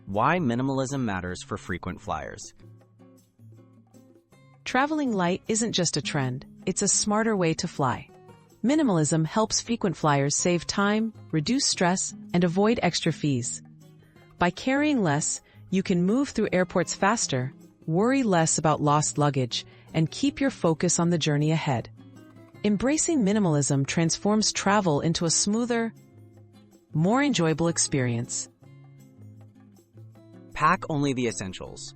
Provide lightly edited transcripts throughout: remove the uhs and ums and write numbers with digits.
Why minimalism matters for frequent flyers. Traveling light isn't just a trend, it's a smarter way to fly. Minimalism helps frequent flyers save time, reduce stress, and avoid extra fees. By carrying less, you can move through airports faster, worry less about lost luggage, and keep your focus on the journey ahead. Embracing minimalism transforms travel into a smoother, more enjoyable experience. Pack only the essentials.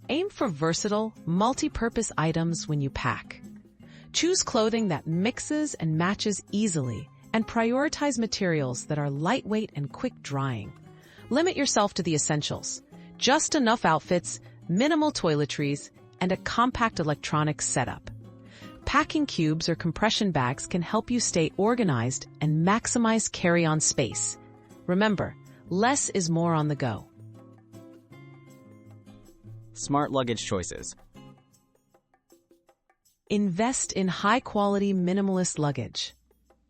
Aim for versatile, multi-purpose items when you pack. Choose clothing that mixes and matches easily, and prioritize materials that are lightweight and quick drying. Limit yourself to the essentials. Just enough outfits, minimal toiletries, and a compact electronics setup. Packing cubes or compression bags can help you stay organized and maximize carry-on space. Remember, less is more on the go. Smart luggage choices. Invest in high-quality minimalist luggage.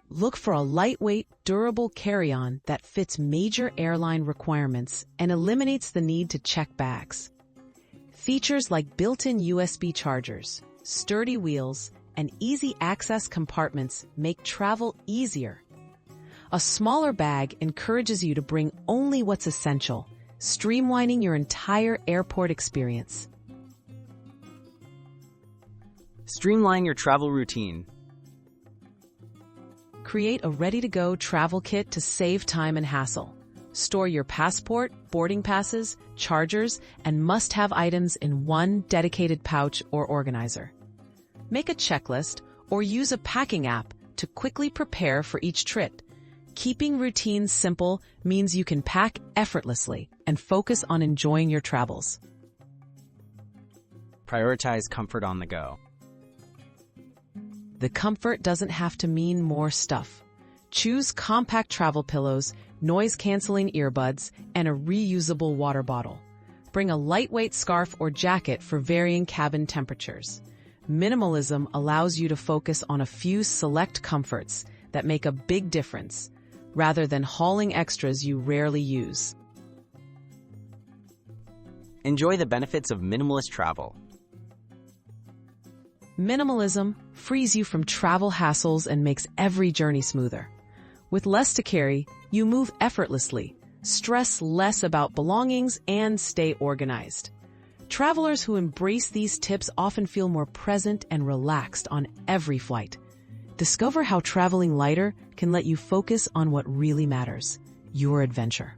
Look for a lightweight, durable carry-on that fits major airline requirements and eliminates the need to check bags. Features like built-in USB chargers, sturdy wheels, and easy-access compartments make travel easier. A smaller bag encourages you to bring only what's essential, streamlining your entire airport experience. Streamline your travel routine. Create a ready-to-go travel kit to save time and hassle. Store your passport, boarding passes, chargers, and must-have items in one dedicated pouch or organizer. Make a checklist or use a packing app to quickly prepare for each trip. Keeping routines simple means you can pack effortlessly and focus on enjoying your travels. Prioritize comfort on the go. The comfort doesn't have to mean more stuff. Choose compact travel pillows, noise-canceling earbuds, and a reusable water bottle. Bring a lightweight scarf or jacket for varying cabin temperatures. Minimalism allows you to focus on a few select comforts that make a big difference, rather than hauling extras you rarely use. Enjoy the benefits of minimalist travel. Minimalism frees you from travel hassles and makes every journey smoother. With less to carry, you move effortlessly, stress less about belongings, and stay organized. Travelers who embrace these tips often feel more present and relaxed on every flight. Discover how traveling lighter can let you focus on what really matters, your adventure.